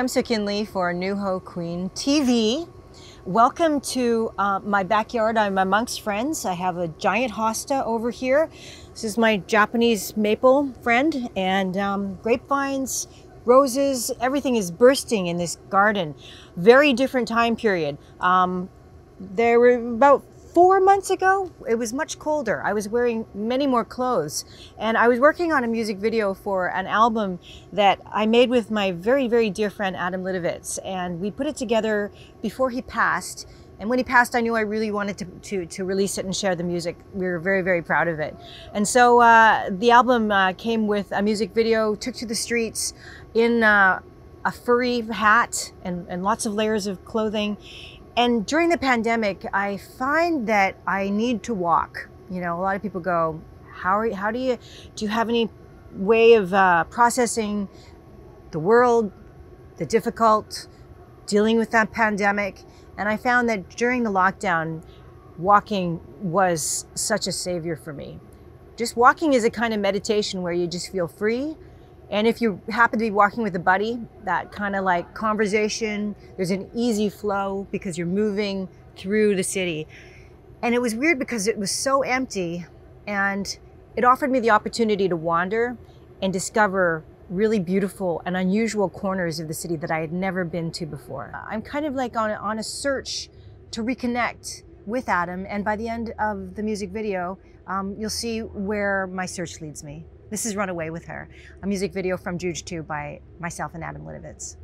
I'm Sue Kinley for New Ho Queen TV. Welcome to my backyard. I'm amongst friends. I have a giant hosta over here. This is my Japanese maple friend, and grapevines, roses, everything is bursting in this garden. Very different time period. There were about 4 months ago, it was much colder. I was wearing many more clothes, and I was working on a music video for an album that I made with my very, very dear friend Adam Litovitz, and we put it together before he passed. And when he passed, I knew I really wanted to release it and share the music. We were very, very proud of it. And so the album came with a music video, took to the streets in a furry hat and lots of layers of clothing. And during the pandemic, I find that I need to walk. You know, a lot of people go, do you have any way of processing the world, the difficult, dealing with that pandemic? And I found that during the lockdown, walking was such a savior for me. Just walking is a kind of meditation where you just feel free. And if you happen to be walking with a buddy, that kind of like conversation, there's an easy flow because you're moving through the city. And it was weird because it was so empty, and it offered me the opportunity to wander and discover really beautiful and unusual corners of the city that I had never been to before. I'm kind of like on a search to reconnect with Adam, and by the end of the music video, you'll see where my search leads me. This is Runaway with Her, a music video from Juge 2 by myself and Adam Litovitz.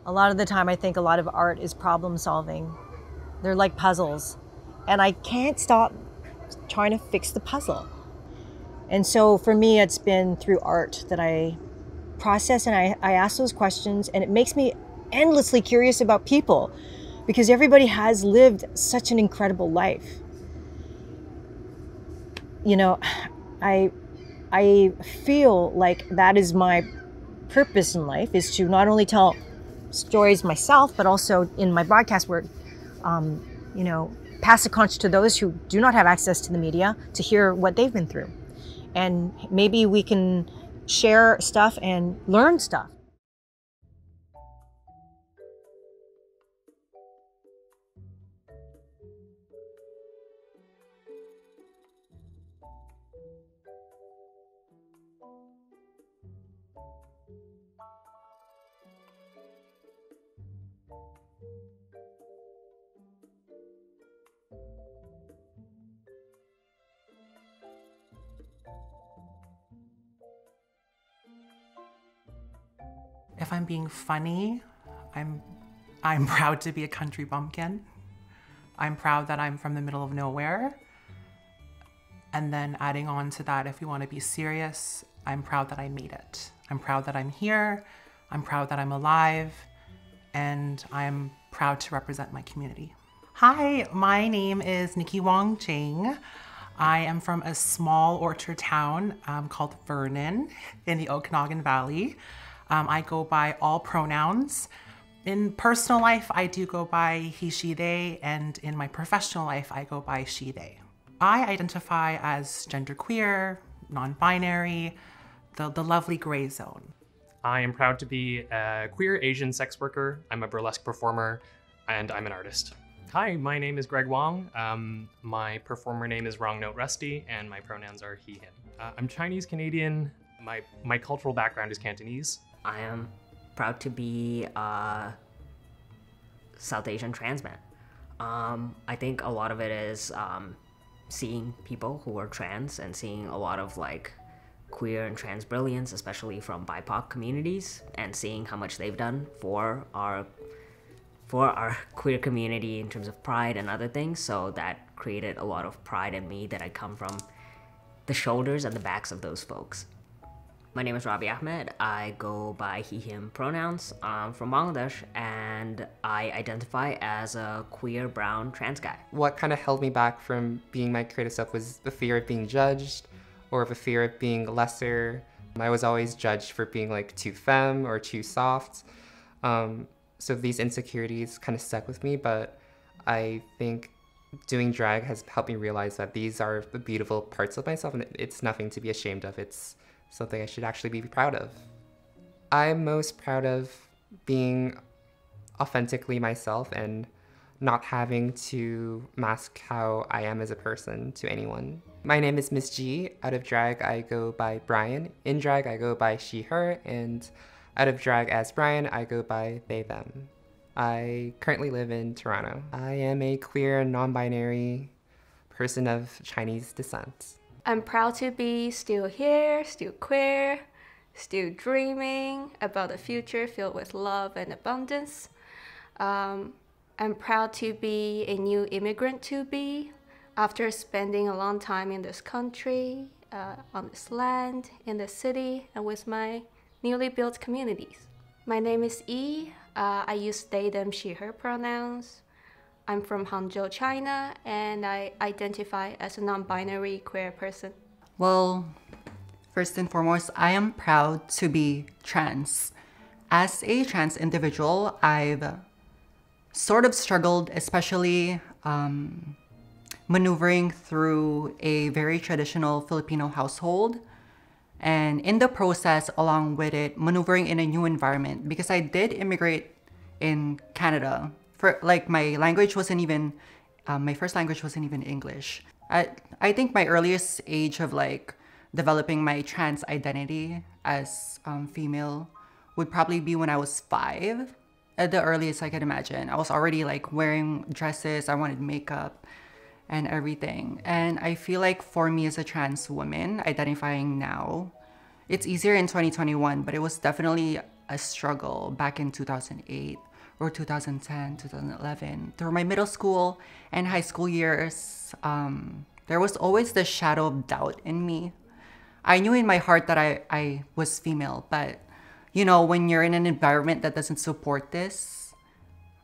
A lot of the time, I think a lot of art is problem solving. They're like puzzles, and I can't stop trying to fix the puzzle. And so for me, it's been through art that I process and I ask those questions, and it makes me endlessly curious about people because everybody has lived such an incredible life. You know, I feel like that is my purpose in life, is to not only tell stories myself, but also in my broadcast work, you know, pass the conch to those who do not have access to the media to hear what they've been through. And maybe we can share stuff and learn stuff. If I'm being funny, I'm proud to be a country bumpkin. I'm proud that I'm from the middle of nowhere. And then adding on to that, if you want to be serious, I'm proud that I made it. I'm proud that I'm here. I'm proud that I'm alive. And I'm proud to represent my community. Hi, my name is Nikki Wong Jing. I am from a small orchard town called Vernon in the Okanagan Valley. I go by all pronouns. In personal life, I do go by he, she, they, and in my professional life, I go by she, they. I identify as genderqueer, non-binary, the lovely gray zone. I am proud to be a queer Asian sex worker. I'm a burlesque performer, and I'm an artist. Hi, my name is Greg Wong. My performer name is Wrong Note Rusty, and my pronouns are he, him. I'm Chinese Canadian. My cultural background is Cantonese. I am proud to be a South Asian trans man. I think a lot of it is seeing people who are trans and seeing a lot of like queer and trans brilliance, especially from BIPOC communities, and seeing how much they've done for our queer community in terms of pride and other things. So that created a lot of pride in me that I come from the shoulders and the backs of those folks. My name is Rabi Ahmed. I go by he, him pronouns. I'm from Bangladesh, and I identify as a queer, brown, trans guy. What kind of held me back from being my creative self was the fear of being judged, or the fear of being lesser. I was always judged for being like too femme or too soft. So these insecurities kind of stuck with me, but I think doing drag has helped me realize that these are the beautiful parts of myself, and it's nothing to be ashamed of. It's something I should actually be proud of. I'm most proud of being authentically myself and not having to mask how I am as a person to anyone. My name is Miss G. Out of drag, I go by Brian. In drag, I go by she, her, and out of drag as Brian, I go by they, them. I currently live in Toronto. I am a queer, non-binary person of Chinese descent. I'm proud to be still here, still queer, still dreaming about a future filled with love and abundance. I'm proud to be a new immigrant to be after spending a long time in this country, on this land, in the city, and with my newly built communities. My name is Yi. I use they, them, she, her pronouns. I'm from Hangzhou, China, and I identify as a non-binary queer person. Well, first and foremost, I am proud to be trans. As a trans individual, I've sort of struggled, especially maneuvering through a very traditional Filipino household. And in the process, along with it, maneuvering in a new environment, because I did immigrate in Canada. For like my language wasn't even, my first language wasn't even English. I think my earliest age of like developing my trans identity as female would probably be when I was 5, at the earliest I could imagine. I was already like wearing dresses, I wanted makeup and everything. And I feel like for me as a trans woman identifying now, It's easier in 2021, but it was definitely a struggle back in 2008 or 2010, 2011. Through my middle school and high school years, there was always this shadow of doubt in me. I knew in my heart that I was female, but you know, when you're in an environment that doesn't support this,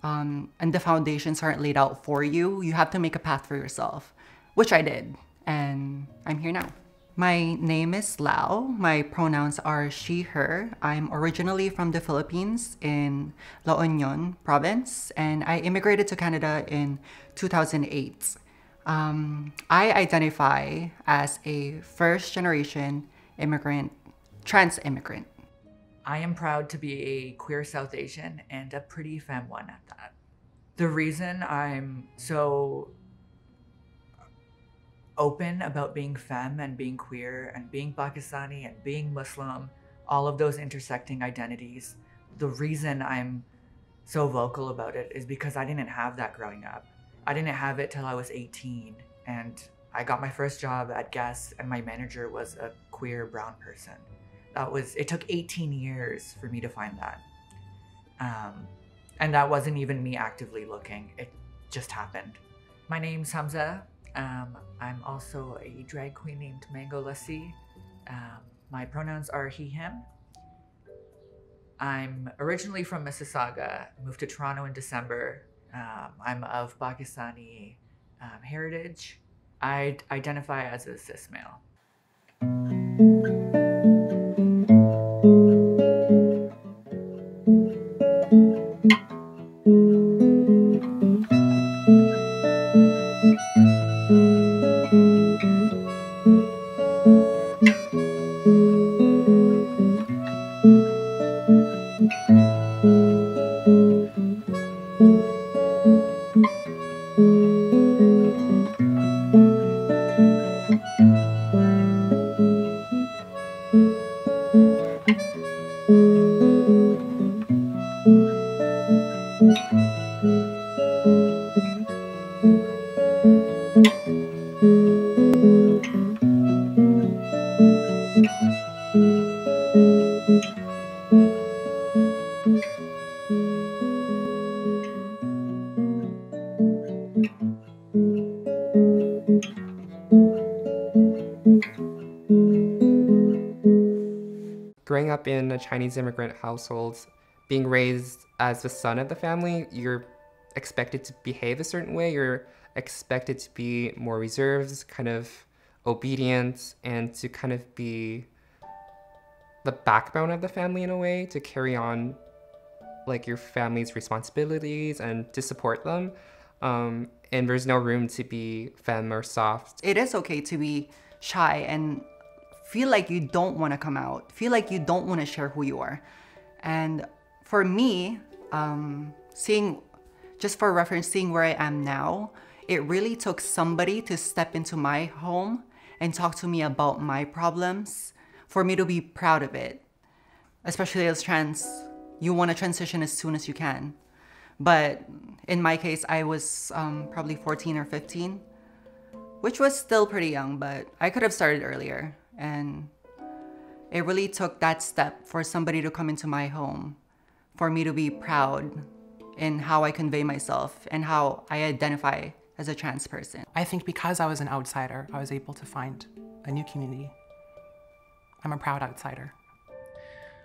and the foundations aren't laid out for you, you have to make a path for yourself, which I did, and I'm here now. My name is Lau. My pronouns are she, her. I'm originally from the Philippines in La Union province, and I immigrated to Canada in 2008. I identify as a first-generation immigrant, trans immigrant. I am proud to be a queer South Asian and a pretty femme one at that. The reason I'm so open about being femme and being queer and being Pakistani and being Muslim, all of those intersecting identities, the reason I'm so vocal about it is because I didn't have that growing up. I didn't have it till I was 18, and I got my first job at Guess, and my manager was a queer brown person. It took 18 years for me to find that. And that wasn't even me actively looking, it just happened. My name's Hamza. I'm also a drag queen named Mango Lassi. My pronouns are he, him. I'm originally from Mississauga, moved to Toronto in December. I'm of Pakistani heritage. I identify as a cis male. Growing up in a Chinese immigrant household, being raised as the son of the family, you're expected to behave a certain way. You're expected to be more reserved, kind of obedient, and to kind of be the backbone of the family in a way, to carry on like your family's responsibilities and to support them. And there's no room to be femme or soft. It is okay to be shy and feel like you don't want to come out, feel like you don't want to share who you are. And for me, just for reference, seeing where I am now, it really took somebody to step into my home and talk to me about my problems for me to be proud of it. Especially as trans, you want to transition as soon as you can. But in my case, I was probably 14 or 15, which was still pretty young, but I could have started earlier. And it really took that step for somebody to come into my home, for me to be proud in how I convey myself and how I identify as a trans person. I think because I was an outsider, I was able to find a new community. I'm a proud outsider.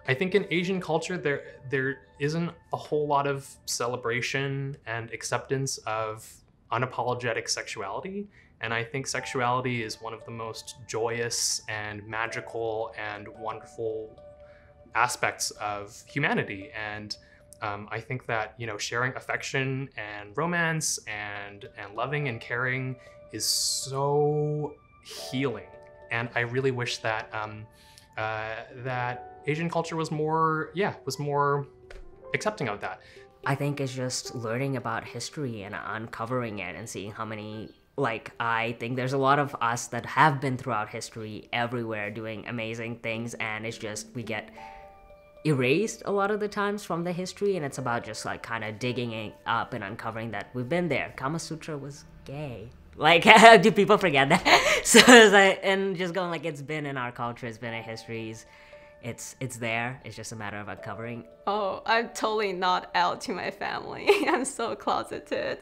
I think in Asian culture, there isn't a whole lot of celebration and acceptance of unapologetic sexuality. And I think sexuality is one of the most joyous and magical and wonderful aspects of humanity. And I think that, you know, sharing affection and romance and loving and caring is so healing. And I really wish that that Asian culture was more accepting of that. I think it's just learning about history and uncovering it and seeing how many, like, I think there's a lot of us that have been throughout history everywhere doing amazing things, and it's just we get erased a lot of the times from the history, and it's about just like kind of digging it up and uncovering that we've been there. Kama Sutra was gay. Like, do people forget that? So it's like, and just going like, it's been in our culture, it's been in histories, it's there. It's just a matter of uncovering. Oh, I'm totally not out to my family. I'm so closeted.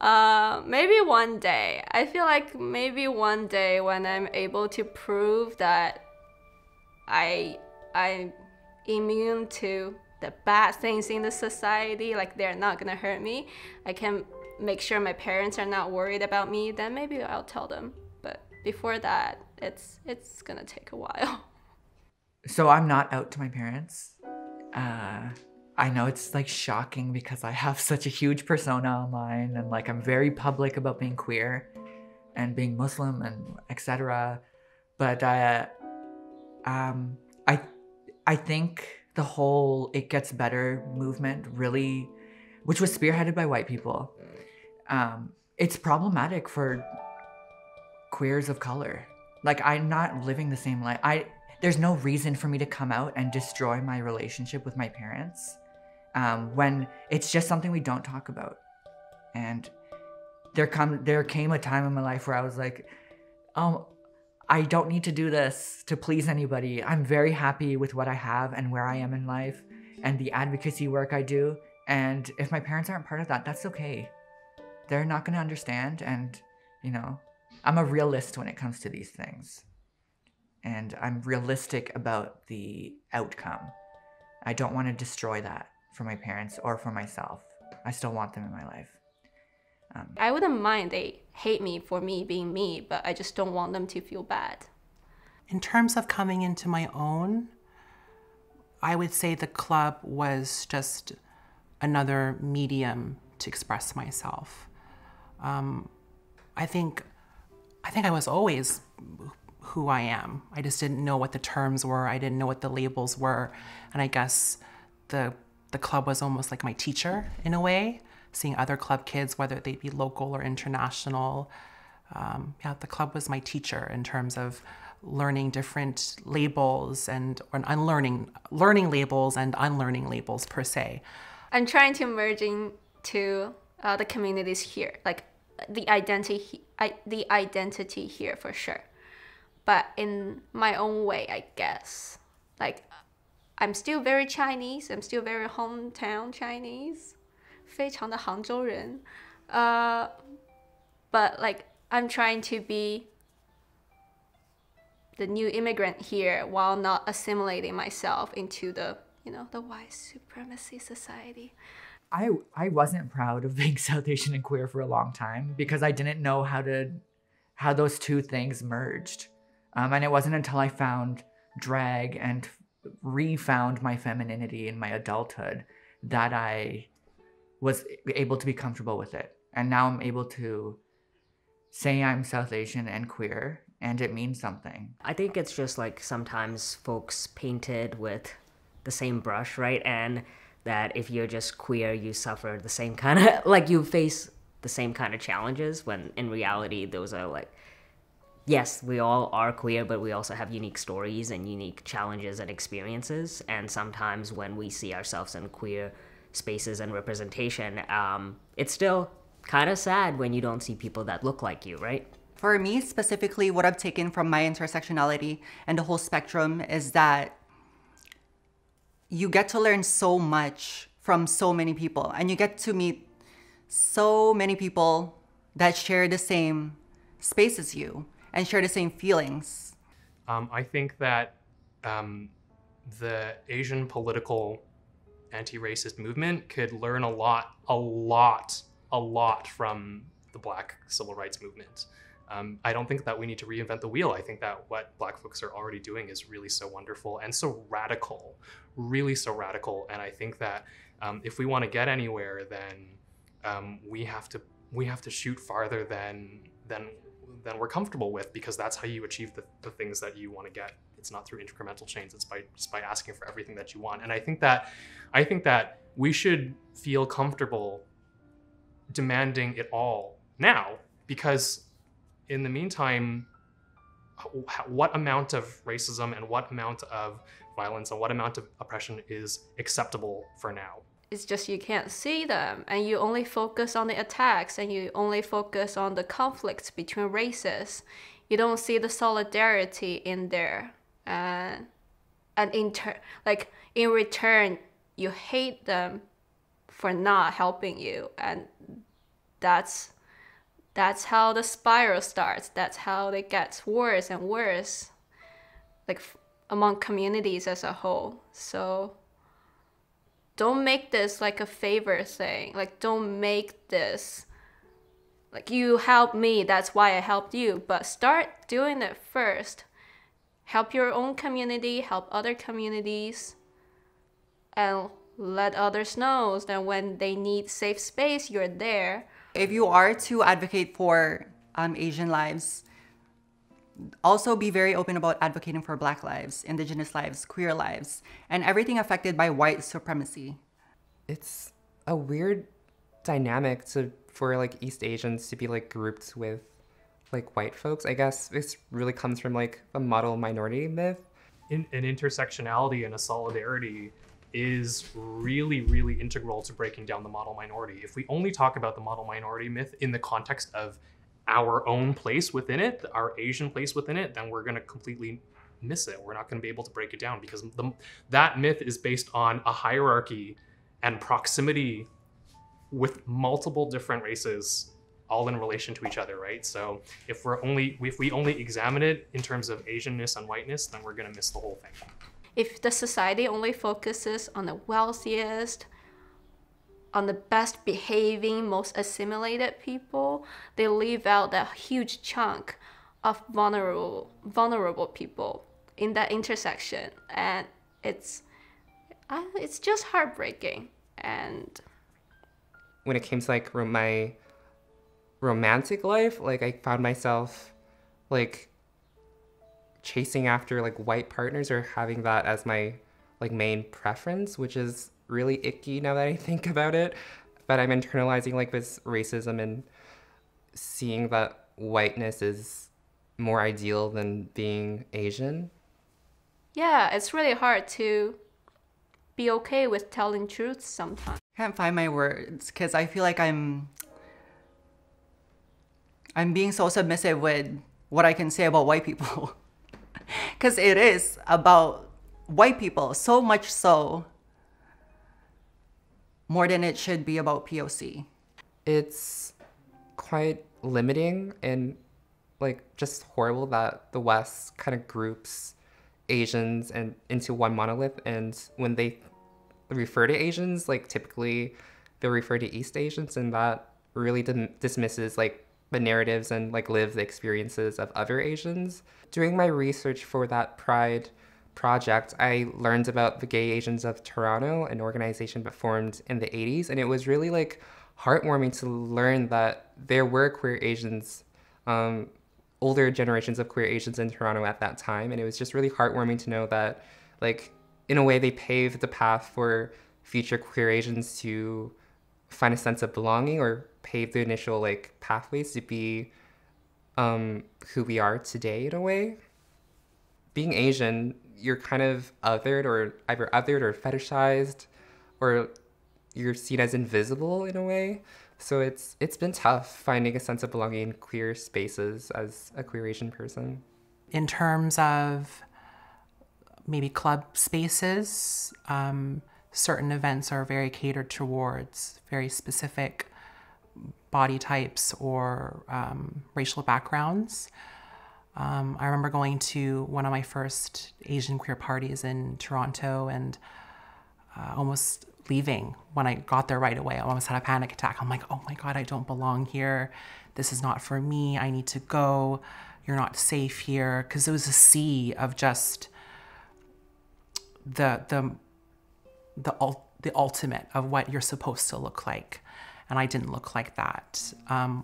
Maybe one day. I feel like maybe one day when I'm able to prove that I'm immune to the bad things in the society, like they're not gonna hurt me, I can make sure my parents are not worried about me, then maybe I'll tell them. But before that, it's gonna take a while. So I'm not out to my parents. I know it's like shocking because I have such a huge persona online and like I'm very public about being queer and being Muslim and etc. But I think the whole It Gets Better movement really, which was spearheaded by white people, it's problematic for queers of color. Like, I'm not living the same life. There's no reason for me to come out and destroy my relationship with my parents when it's just something we don't talk about. And there came a time in my life where I was like, I don't need to do this to please anybody. I'm very happy with what I have and where I am in life and the advocacy work I do. And if my parents aren't part of that, that's okay. They're not gonna understand. And, you know, I'm a realist when it comes to these things. And I'm realistic about the outcome. I don't want to destroy that for my parents or for myself. I still want them in my life. I wouldn't mind they hate me for me being me, but I just don't want them to feel bad. In terms of coming into my own, I would say the club was just another medium to express myself. I think I was always who I am. I just didn't know what the terms were. I didn't know what the labels were. And I guess the club was almost like my teacher in a way, seeing other club kids, whether they be local or international. The club was my teacher in terms of learning different labels and learning labels and unlearning labels per se. I'm trying to merge into the communities here, like the identity here for sure. But in my own way, I guess. Like, I'm still very Chinese. I'm still very hometown Chinese. 非常的杭州人. But like, I'm trying to be the new immigrant here while not assimilating myself into the white supremacy society. I wasn't proud of being South Asian and queer for a long time because I didn't know how those two things merged. And it wasn't until I found drag and refound my femininity in my adulthood that I was able to be comfortable with it. And now I'm able to say I'm South Asian and queer, and it means something. I think it's just like sometimes folks painted with the same brush, right? And that if you're just queer, you suffer the same kind of, like you face the same kind of challenges, when in reality, those are like, yes, we all are queer, but we also have unique stories and unique challenges and experiences. And sometimes when we see ourselves in queer spaces and representation, it's still kind of sad when you don't see people that look like you, right? For me specifically, what I've taken from my intersectionality and the whole spectrum is that you get to learn so much from so many people, and you get to meet so many people that share the same space as you and share the same feelings. I think that the Asian political anti-racist movement could learn a lot from the Black civil rights movement. I don't think that we need to reinvent the wheel. I think that what Black folks are already doing is really so wonderful and so radical, really so radical. And I think that if we want to get anywhere, then we have to shoot farther than we're comfortable with, because that's how you achieve the things that you want to get. It's not through incremental change. It's just by asking for everything that you want. And I think that we should feel comfortable demanding it all now, because in the meantime, what amount of racism and what amount of violence and what amount of oppression is acceptable for now? it's just you can't see them, and you only focus on the attacks, and you only focus on the conflicts between races. You don't see the solidarity in there, and in return, you hate them for not helping you, and that's how the spiral starts. That's how it gets worse and worse, like among communities as a whole. So don't make this like a favor thing. Like, don't make this like, you helped me, that's why I helped you. But start doing it first. Help your own community, help other communities, and let others know that when they need safe space, you're there. If you are to advocate for Asian lives, also be very open about advocating for Black lives, Indigenous lives, queer lives, and everything affected by white supremacy. It's a weird dynamic for like East Asians to be like grouped with like white folks. I guess this really comes from like the model minority myth. An intersectionality and a solidarity is really, really integral to breaking down the model minority. If we only talk about the model minority myth in the context of our own place within it, our Asian place within it, then we're going to completely miss it. We're not going to be able to break it down, because that myth is based on a hierarchy and proximity with multiple different races all in relation to each other, right? So if we only examine it in terms of Asianness and whiteness, then we're going to miss the whole thing. If the society only focuses on the wealthiest, on the best behaving, most assimilated people, they leave out that huge chunk of vulnerable people in that intersection. And it's just heartbreaking. And when it came to like my romantic life, like I found myself like chasing after like white partners, or having that as my like main preference, which is really icky now that I think about it. But I'm internalizing like this racism and seeing that whiteness is more ideal than being Asian. Yeah, it's really hard to be okay with telling truths sometimes. I can't find my words because I feel like I'm being so submissive with what I can say about white people. Because it is about white people, so much so, more than it should be about POC. It's quite limiting and like just horrible that the West kind of groups Asians and into one monolith, and when they refer to Asians, like typically they refer to East Asians, and that really dismisses like the narratives and like lived experiences of other Asians. Doing my research for that Pride project, I learned about the Gay Asians of Toronto, an organization that formed in the 80s, and it was really like heartwarming to learn that there were queer Asians, older generations of queer Asians in Toronto at that time, and it was just really heartwarming to know that like in a way they paved the path for future queer Asians to find a sense of belonging, or pave the initial like pathways to be who we are today in a way. Being Asian, you're kind of othered, or either othered or fetishized, or you're seen as invisible in a way. So it's been tough finding a sense of belonging in queer spaces as a queer Asian person. In terms of maybe club spaces, certain events are very catered towards very specific body types or racial backgrounds. I remember going to one of my first Asian queer parties in Toronto and almost leaving when I got there right away. I almost had a panic attack. I'm like, oh my God, I don't belong here. This is not for me. I need to go. You're not safe here. Because it was a sea of just the ultimate of what you're supposed to look like. And I didn't look like that.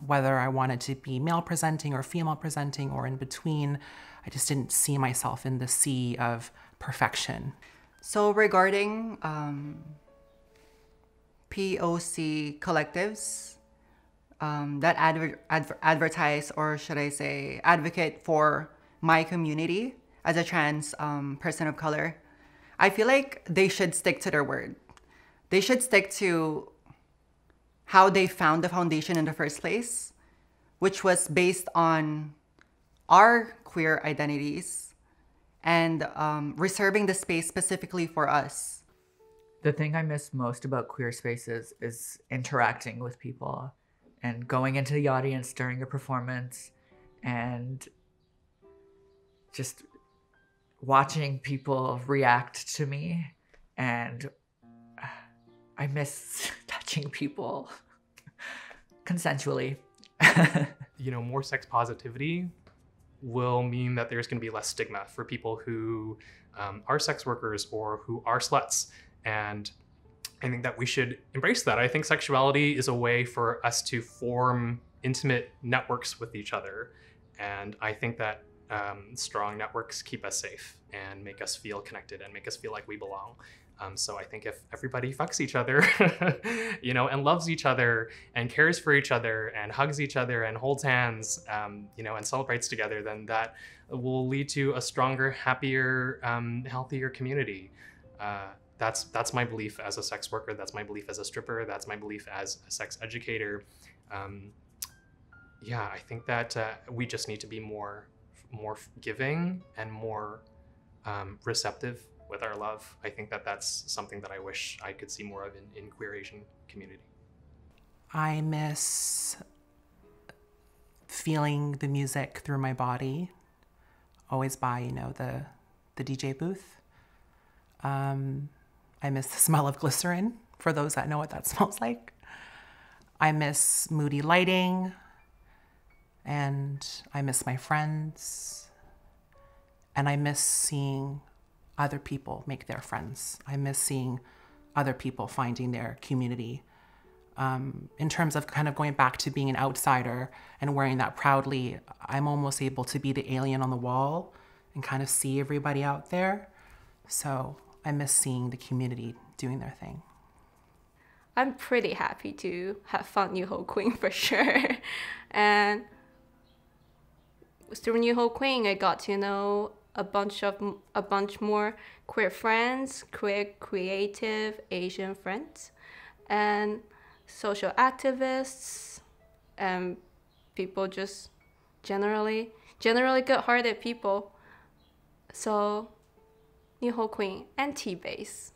Whether I wanted to be male presenting or female presenting or in between, I just didn't see myself in the sea of perfection. So regarding POC collectives that advertise, or should I say advocate for my community as a trans person of color, I feel like they should stick to their word. they should stick to how they found the foundation in the first place, which was based on our queer identities and reserving the space specifically for us. The thing I miss most about queer spaces is interacting with people and going into the audience during a performance and just watching people react to me. And I miss touching people consensually. You know, more sex positivity will mean that there's going to be less stigma for people who are sex workers or who are sluts. And I think that we should embrace that. I think sexuality is a way for us to form intimate networks with each other. And I think that strong networks keep us safe and make us feel connected and make us feel like we belong. So I think if everybody fucks each other, you know, and loves each other and cares for each other and hugs each other and holds hands, you know, and celebrates together, then that will lead to a stronger, happier, healthier community. That's my belief as a sex worker. That's my belief as a stripper. That's my belief as a sex educator. Yeah, I think that we just need to be more giving and more receptive with our love. I think that that's something that I wish I could see more of in queer Asian community. I miss feeling the music through my body, always by, you know, the DJ booth. I miss the smell of glycerin, for those that know what that smells like. I miss moody lighting, and I miss my friends, and I miss seeing other people make their friends. I miss seeing other people finding their community. In terms of kind of going back to being an outsider and wearing that proudly, I'm almost able to be the alien on the wall and kind of see everybody out there. So I miss seeing the community doing their thing. I'm pretty happy to have found New Ho Queen for sure. And through New Ho Queen, I got to know a bunch more queer friends, queer creative Asian friends, and social activists, and people just generally good-hearted people. So New Ho Queen and T-Base.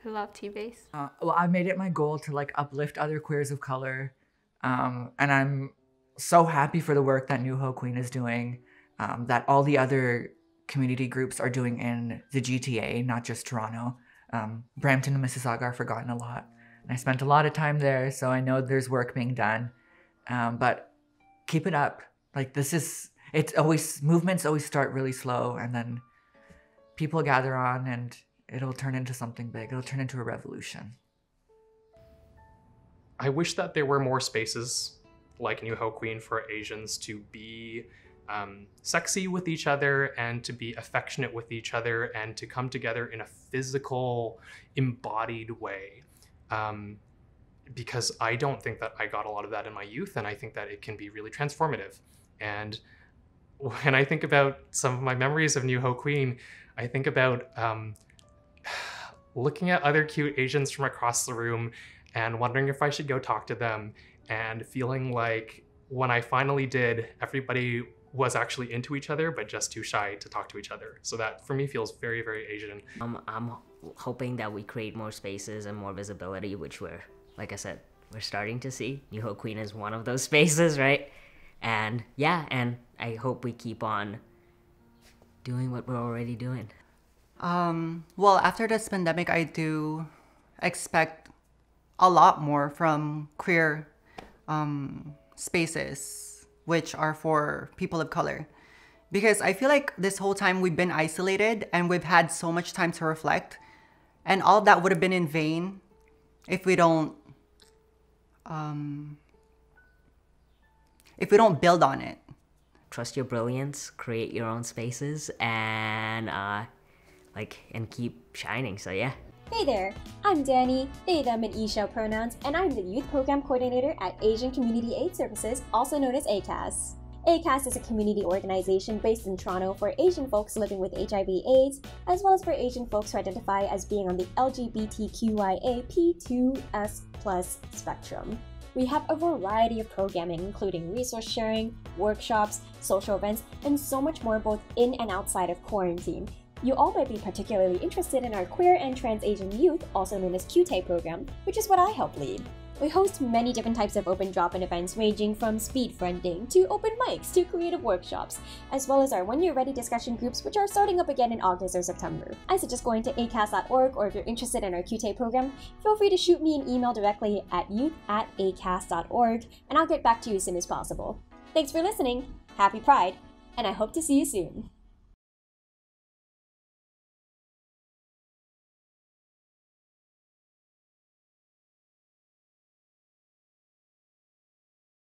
I love T-Base. Well, I made it my goal to like uplift other queers of color, and I'm so happy for the work that New Ho Queen is doing, that all the other community groups are doing in the GTA, not just Toronto. Brampton and Mississauga are forgotten a lot. And I spent a lot of time there, so I know there's work being done. But keep it up. Like movements always start really slow, and then people gather on and it'll turn into something big. It'll turn into a revolution. I wish that there were more spaces like New Ho Queen for Asians to be sexy with each other and to be affectionate with each other and to come together in a physical, embodied way. Because I don't think that I got a lot of that in my youth, and I think that it can be really transformative. And when I think about some of my memories of New Ho Queen, I think about looking at other cute Asians from across the room and wondering if I should go talk to them, and feeling like when I finally did, everybody was actually into each other, but just too shy to talk to each other. So that for me feels very, very Asian. I'm hoping that we create more spaces and more visibility, which like I said, we're starting to see. New Ho Queen is one of those spaces, right? And yeah, and I hope we keep on doing what we're already doing. Well, after this pandemic, I do expect a lot more from queer spaces, which are for people of color. Because I feel like this whole time we've been isolated and we've had so much time to reflect, and all of that would have been in vain if we don't build on it. Trust your brilliance, create your own spaces, and and keep shining. So yeah. Hey there, I'm Danny, they, them, and e-shell pronouns, and I'm the Youth Program Coordinator at Asian Community Aid Services, also known as ACAS. ACAST is a community organization based in Toronto for Asian folks living with HIV/AIDS, as well as for Asian folks who identify as being on the LGBTQIA+P2S+ spectrum. We have a variety of programming, including resource sharing, workshops, social events, and so much more both in and outside of quarantine. You all might be particularly interested in our Queer and Trans Asian Youth, also known as QTAY program, which is what I help lead. We host many different types of open drop-in events ranging from speed friending to open mics to creative workshops, as well as our When You're Ready discussion groups, which are starting up again in August or September. I suggest going to acast.org, or if you're interested in our QTAY program, feel free to shoot me an email directly at youth@acast.org, and I'll get back to you as soon as possible. Thanks for listening, happy Pride, and I hope to see you soon.